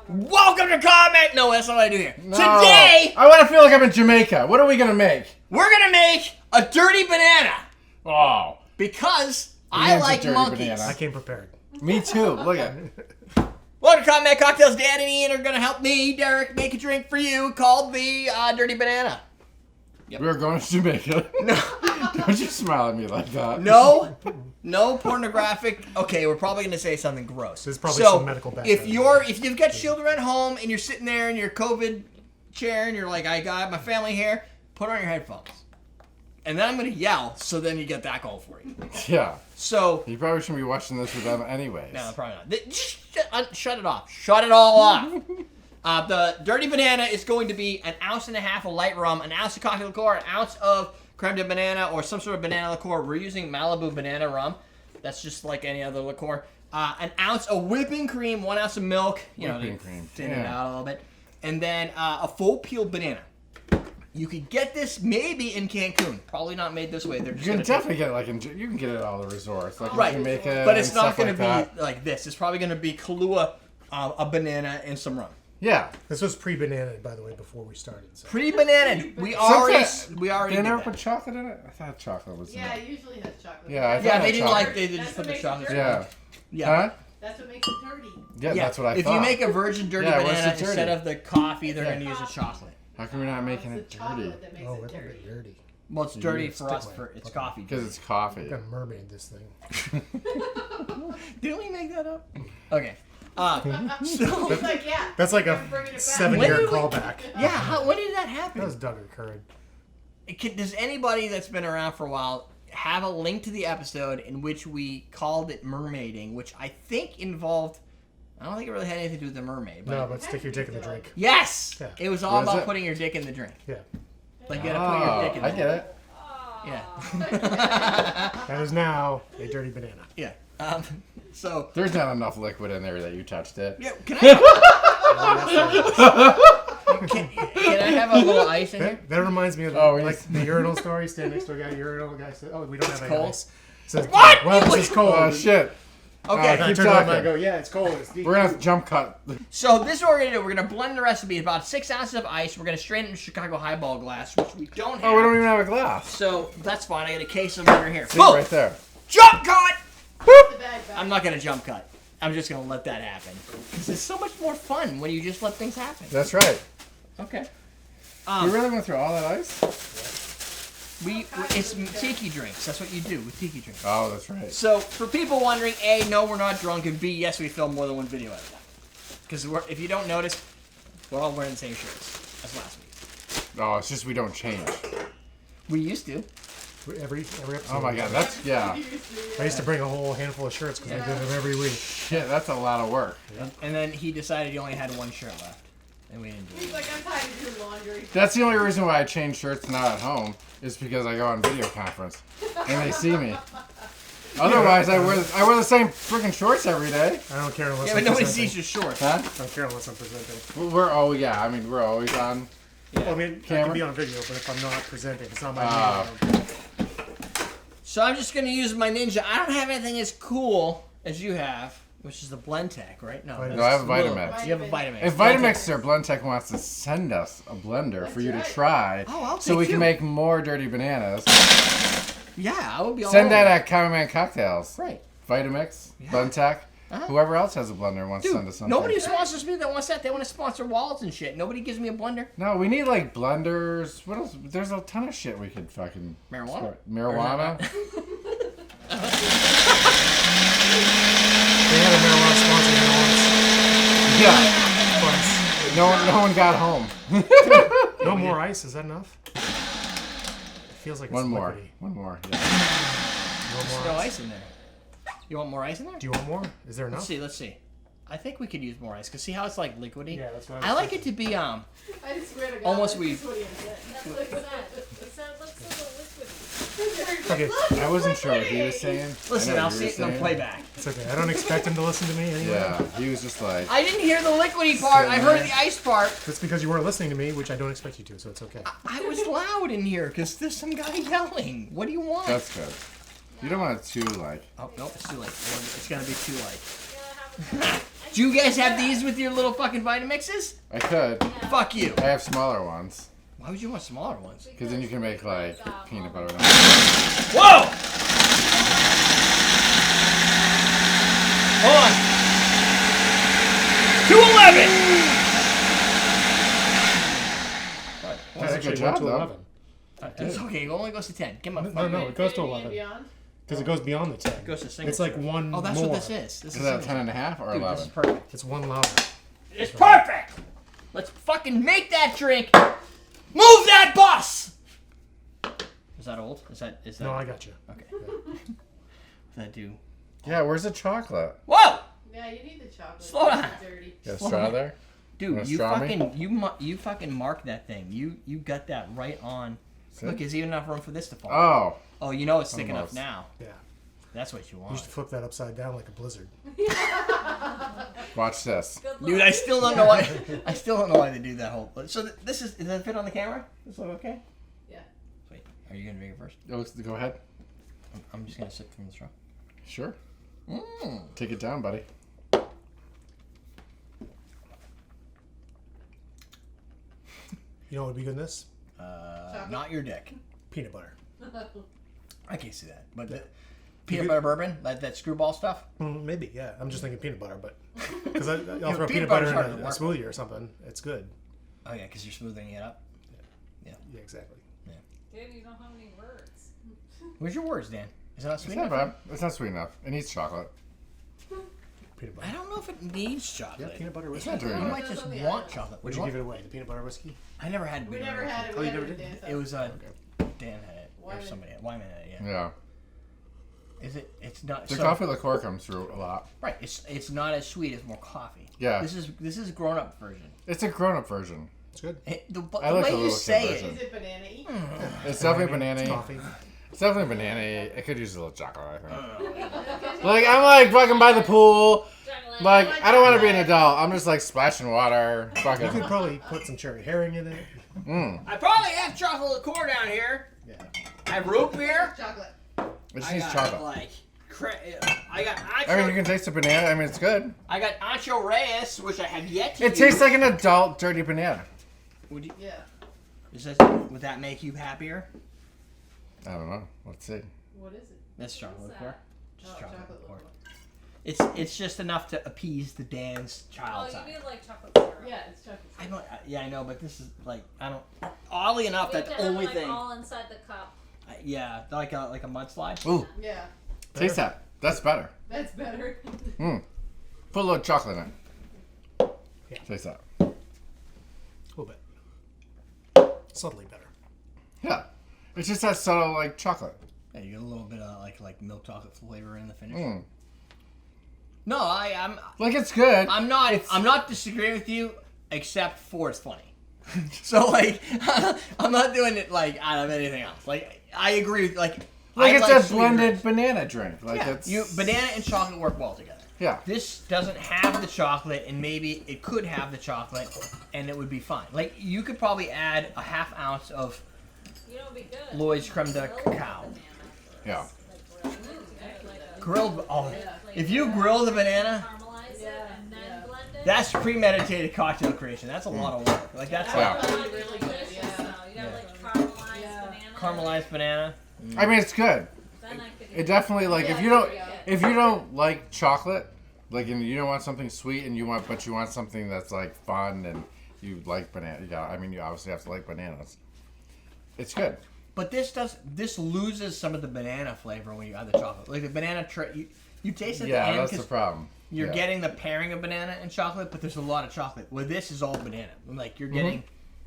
Welcome to comment. No, that's not what I do here. No. Today, I want to feel like I'm in Jamaica. What are we gonna make? we're gonna make a dirty banana Oh, because I name's a like dirty monkeys. banana. I came prepared. me too. Look at. Welcome to Comment Cocktails. Dan and Ian are gonna help me, Derek, make a drink for you called the Dirty Banana. We're going to Jamaica. No, Don't you smile at me like that. no pornographic. Okay, we're probably gonna say something gross. There's probably so some medical background. if you've got children at home and you're sitting there in your COVID chair and you're like, I got my family here, put on your headphones, and then I'm gonna yell. So then you get that going for you. Yeah. So You probably shouldn't be watching this with them anyways. no, probably not. Shut it off. Shut it all off. The Dirty Banana is going to be 1.5 ounces of light rum, 1 ounce of coffee liqueur, 1 ounce of creme de banana or some sort of banana liqueur. We're using Malibu Banana Rum. That's just like any other liqueur. 1 ounce of whipping cream, 1 ounce of milk. You know, Whipping cream. thin it Yeah. out a little bit. And then a full peeled banana. You could get this maybe in Cancun. Probably not made this way. They're just You can gonna definitely get it like you can get it at all the resorts, like Right, in Jamaica. but it's and not stuff going to like be that. like this. It's probably going to be Kahlua, a banana, and some rum. Yeah. This was pre-banana, by the way, before we started. So. Pre-banana. We already They never did put that. chocolate in it. I thought chocolate was. Yeah, in it it. usually has chocolate. Yeah. I thought Yeah, it they had didn't chocolate. like. They That's just put what the makes it chocolate. dirty. Yeah. Yeah. Huh? That's what makes it dirty. Yeah, that's what I if thought. you make a virgin dirty Yeah, what's banana the dirty? instead of the coffee, they're Yeah. going to use a chocolate. How come you're not making It's it the dirty? chocolate that makes Oh, it it's a dirty. bit dirty. Well, it's dirty it's for us. stick For with it. it's Okay. coffee. Because it's coffee. I got a mermaid this thing. Didn't we make that up? Okay. He's like, yeah. That's like a I'm bringing it back. 7-year When did we- callback. Yeah. When did that happen? That was Doug Curran. Does anybody that's been around for a while have a link to the episode in which we called it mermaiding, which I think involved? I don't think it really had anything to do with the mermaid. But No, but stick your dick in the drink. yes, Yeah. it was all What is about it? putting your dick in the drink. Yeah. Like you gotta put your dick in. I the get it. Yeah. That is now a dirty banana. Yeah. So There's not enough liquid in there that you touched it. yeah, can I have a little ice in here? That reminds me of the urinal story. Stand next to a guy, urinal guy said, "Oh, we don't have any cold? ice." Says, What? Well, this is cold. Oh shit. Okay. And I Keep turned around and I talking. go, "Yeah, it's cold. It's deep." We're gonna have to jump cut. So this is what we're gonna do. We're gonna blend the recipe. About 6 ounces of ice. We're gonna strain it in a Chicago highball glass, which we don't have. Oh, we don't even have a glass. So that's fine. I got a case of water here. See Boom! right there. Jump cut! The bag back. I'm not gonna jump cut. I'm just gonna let that happen. Because it's so much more fun when you just let things happen. That's right. Okay. We really went through all that ice? It's tiki drinks. That's what you do with tiki drinks. Oh, that's right. So for people wondering, A, no, we're not drunk, and B, yes, we filmed more than one video out of that. Because if you don't notice, we're all wearing the same shirts as last week. Oh, it's just we don't change. We used to. Every episode. Oh my god, that's, yeah. I used to bring a whole handful of shirts because I did them every week. Shit, that's a lot of work. And then he decided he only had one shirt left. And we didn't do He's it. like, I'm tired of doing laundry. That's the only reason why I change shirts not at home, is because I go on video conference and they see me. Otherwise, I wear the same freaking shorts every day. I don't care unless Yeah, but I'm nobody presenting. sees your shorts. Huh? I don't care unless I'm presenting. We're always on. Well, I mean, I Camera? can be on video, but if I'm not presenting, it's not my Ah. name. So I'm just going to use my Ninja. I don't have anything as cool as you have, which is the Blend Tech, right? No, No, No, I have a little- Vitamix. You have a Vitamix. If Blend Vitamix or Blendtec wants to send us a blender for you to right. try, Oh, I'll so take we two. can make more dirty bananas, Tech. Yeah, I would be all send over that it. at Common Man Cocktails. Right. Vitamix, Yeah. Blendtec, Uh-huh. whoever else has a blender and wants to Dude, send us something. nobody sponsors me that wants that. They want to sponsor wallets and shit. Nobody gives me a blender. No, we need like blenders. What else? There's a ton of shit we could fucking. Marijuana? start. Marijuana? They had a marijuana sponsor here Yeah. once. No one got home. No more ice. Is that enough? It feels like it's One more. liquidy. One more. Yeah. No more No ice. ice in there. You want more ice in there? Do you want more? Is there enough? Let's see. I think we could use more ice. Cause see how it's like liquidy? Yeah, that's what I like it to be I swear to God. Almost that's we- just what he said. That's what it said. It said, looks a little liquid. Okay, I wasn't sure what he was saying. Listen, I know I'll what you see were it in the saying. playback. it's okay. I don't expect him to listen to me anyway. Yeah, he was just like. I didn't hear the liquidy part. I heard the ice part. That's because you weren't listening to me, which I don't expect you to, so it's okay. I was loud in here because there's some guy yelling. What do you want? That's good. You don't want it too like. Oh, no, it's too late. It's going to be too late. Yeah, I have a Do you guys have these with your little fucking Vitamixes? I could. Yeah. Fuck you. I have smaller ones. Why would you want smaller ones? Because then you can make like peanut butter. Whoa! Hold on. 211. That's a Actually, good it went job to though. 11. It's okay. It only goes to 10. Give him a No, no, it goes to Infinity and 11. beyond? Because it goes beyond the 10. It goes to single. It's like serve. one Oh, that's more. what this is. This Is that 10 and a half or Dude, 11? this is perfect. It's one louder. It's perfect. Let's fucking make that drink. Move that bus. Is that old? Is that? No, I got you. Okay. Does that do? Yeah, where's the chocolate? Whoa, Yeah, you need the chocolate. Slow down. It's dirty. You got a straw there? dude! Wanna You straw me? fucking you fucking mark that thing. You got that right on. See? Look, is even enough room for this to fall? Oh. Oh, you know it's thick enough Almost. now. Yeah. That's what you You want. used to flip that upside down like a blizzard. Watch this. Good luck. Dude, I still don't know why. I still don't know why they do that whole. So this is. Does that fit on the camera? This look okay? Yeah. Wait, are you gonna drink it first? Go ahead. I'm just gonna sip from the straw. Sure. Mmm. Take it down, buddy. You know what would be good in this? Not your dick. Peanut butter. I can't see that. But the peanut butter bourbon, that screwball stuff. Maybe, yeah. I'm just thinking peanut butter, but because I'll throw peanut peanut butter butter's in hard to a work smoothie or something. It's good. Oh yeah, because you're smoothing it up. Yeah, exactly. Dude, you don't have any words. Where's your words, Dan? Is it not It's sweet not enough? bad. It's not sweet enough. It needs chocolate. Peanut I butter. don't know if it needs chocolate. Yeah, peanut butter It's whiskey. not You doing it. might just on the want other. chocolate. Would you give it away? The peanut butter whiskey? I never had. We peanut never butter. had it. Oh, We you had never it did? with Dan. It was Dan had it or Wyman. somebody. Wyman had it. Yeah. Yeah. Is it? It's not. The so, coffee liqueur comes through a lot. Right. It's not as sweet. It's more coffee. Yeah. This is a grown up version. It's a grown-up version. It's good. The I like way the you little say kid it. version. Is it banana-y? It's definitely It's banana-y. coffee. It's definitely banana-y. It could use a little chocolate, I think. Like, I'm like fucking by the pool. Chocolate. Like, I don't want to be an adult. I'm just like splashing water. You Fucking. could probably put some cherry herring in it. I probably have chocolate liqueur down here. Yeah. I have root beer. Chocolate. It just I needs got chocolate. like. I got ancho. I mean, you can taste the banana. I mean, it's good. I got ancho reyes, which I have yet to It use. tastes like an adult dirty banana. Would you, Yeah. would that make you happier? I don't know. Let's see. What is it? That's chocolate What's liqueur. that? Just Oh, chocolate chocolate liqueur. liqueur. It's just enough to appease the Dan's Oh, child's you eye. do like chocolate syrup. Yeah, it's chocolate. I don't, yeah, I know, but this is like I don't. Oddly enough, You have that's to the have only like thing. all inside the cup. Yeah, like a mudslide. Ooh, Yeah, taste that. That's better. that's better. Put a little chocolate in it. Yeah. Taste that. A little bit. Subtly better. Yeah. It's just that subtle, like, chocolate. Yeah, you get a little bit of like milk chocolate flavor in the finish. Mm. No, I'm Like, it's good. I'm not disagreeing with you, except for it's funny. So like, I'm not doing it like out of anything else. Like I agree with like I Like, it's a sweet blended drinks. banana drink. Like, Yeah, it's... banana and chocolate work well together. Yeah. This doesn't have the chocolate, and maybe it could have the chocolate, and it would be fine. Like you could probably add a half ounce of You know, it'd be good. Lloyd's Creme de Grilled Cacao. banana. Yeah. Like grilled, like a- Grilled. Oh, Yeah. if you grill the banana, Caramelize it Yeah, and then yeah. blend it. that's premeditated cocktail creation. That's a lot of work. Like that's Yeah. like That'd be Really delicious, good, yeah. though. You got like caramelized Yeah. banana. caramelized banana. I mean, it's good. Then I could It definitely, like, if Yeah, you don't... there you go. If you don't like chocolate, like, and you don't want something sweet, and you want something that's like fun, and you like banana. You obviously have to like bananas. It's good. But this loses some of the banana flavor when you add the chocolate. Like the banana, you taste it at the Yeah, end that's the because problem. you're Yeah. getting the pairing of banana and chocolate, but there's a lot of chocolate. Well, this is all banana. Like you're getting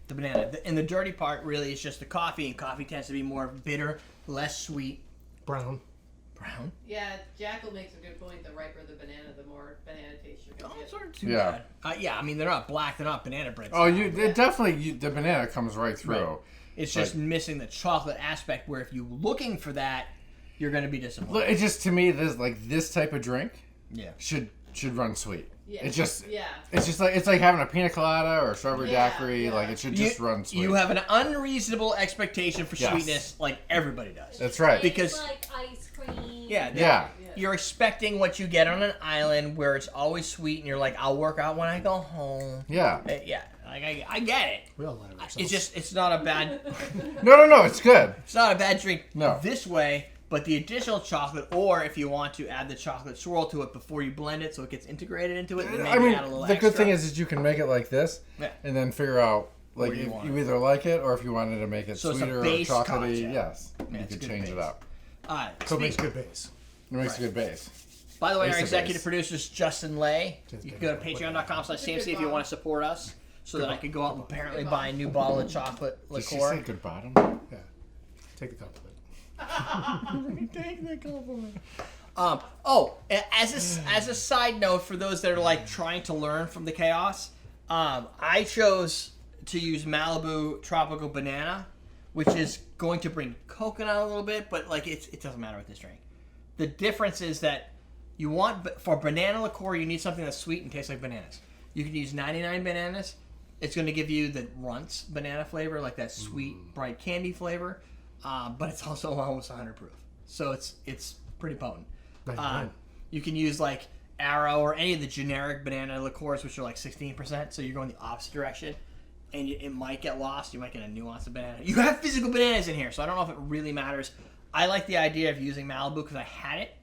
the banana, and the dirty part really is just the coffee, and coffee tends to be more bitter, less sweet, Brown. brown. Yeah, Jackal makes a good point. The riper the banana, the more banana taste you're Oh, gonna it's get. not too Yeah. bad. Yeah, I mean they're not black, they're not banana breads. Oh, it definitely the banana comes right through. Right. It's just missing the chocolate aspect. Where if you're looking for that, you're going to be disappointed. Look, it's just to me this type of drink Yeah. should run sweet. Yeah. It's just Yeah. it's like having a pina colada or a strawberry Yeah, daiquiri. yeah. Like it should just run sweet. You have an unreasonable expectation for Yes. sweetness, like everybody does. That's right. Because- like ice cream. Yeah, Yeah. you're expecting what you get on an island where it's always sweet, and you're like, I'll work out when I go home. Yeah. Yeah, like I get it. We all lie to ourselves. It's just it's not a bad No, it's good. it's not a bad drink No. this way. But the additional chocolate, or if you want to add the chocolate swirl to it before you blend it, so it gets integrated into it, then maybe I mean, add a little the extra. good thing is you can make it like this, Yeah. and then figure out like Where you if want you it. either like it or if you wanted to make it So it's a sweeter or base chocolatey. concept. Yes, Yeah, you it's a could good change it base. up. So it makes a good base. It makes a good base. By the way, Base our of executive base. producer is Justin Lay. Just You can kidding. go to patreon.com/CMC if you want to support us, so that I could go out and apparently buy a new bottle of chocolate Did she liqueur. say good bottom? Yeah. Take the compliment. Take the compliment. As a side note for those that are like trying to learn from the chaos, I chose to use Malibu Tropical Banana, which is going to bring coconut a little bit, but like it doesn't matter with this drink. The difference is that for banana liqueur, you need something that's sweet and tastes like bananas. You can use 99 bananas. It's going to give you the Runts banana flavor, like that sweet, bright candy flavor, but it's also almost 100 proof, so it's pretty potent. 99. You can use like Arrow or any of the generic banana liqueurs, which are like 16%, so you're going the opposite direction, and it might get lost. You might get a nuance of banana. You have physical bananas in here, so I don't know if it really matters. I like the idea of using Malibu because I had it,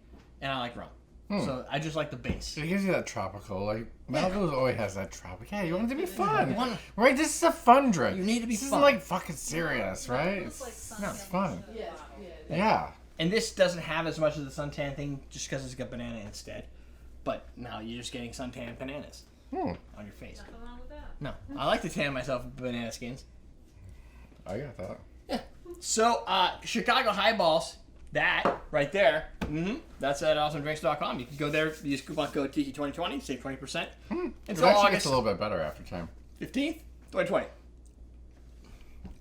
and I like rum. So I just like the base. It gives you that tropical, like Malibu always has that tropical. Yeah, you want it to be fun, want- right? This is a fun drink. You need to be This fun. isn't like fucking serious, right? It's like No, It's fun. Yeah. Yeah. And this doesn't have as much of the suntan thing just because it's got banana instead. But now you're just getting suntan bananas on your face. nothing wrong with that. No, I like to tan myself with banana skins. I got that. So, Chicago Highballs, that right there, that's at awesomedrinks.com. You can go there, use coupon code TIKI2020, save 20%. It Until actually August gets a little bit better after time. 15th, 2020.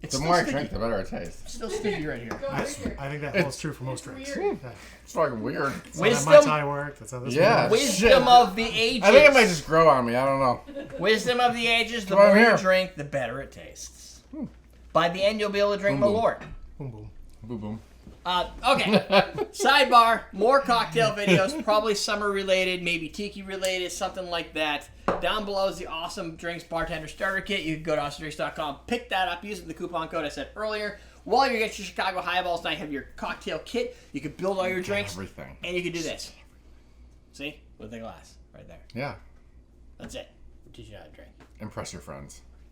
It's The still more I sticky. drink, the better it tastes. Still sticky right here. Go I, drink it. I think that holds true for most drinks. weird. Yeah. It's fucking weird. That's how my Wisdom, Thai work. That's how this Yeah. works. wisdom Shit. of the ages. I think it might just grow on me. I don't know. Wisdom of the ages, the Come on more you here. drink, the better it tastes. By the end, you'll be able to drink Boom, boom. Malort. Boom, boom. Boom boom. Okay. Sidebar, more cocktail videos, probably summer related, maybe tiki related, something like that. Down below is the Awesome Drinks Bartender Starter Kit. You can go to awesomedrinks.com, pick that up using the coupon code I said earlier. While you get your Chicago Highballs, now you have your cocktail kit. You can build all your drinks, Everything. and you can do this. See? With the glass, right there. Yeah. That's it. Teach you how to drink. Impress your friends.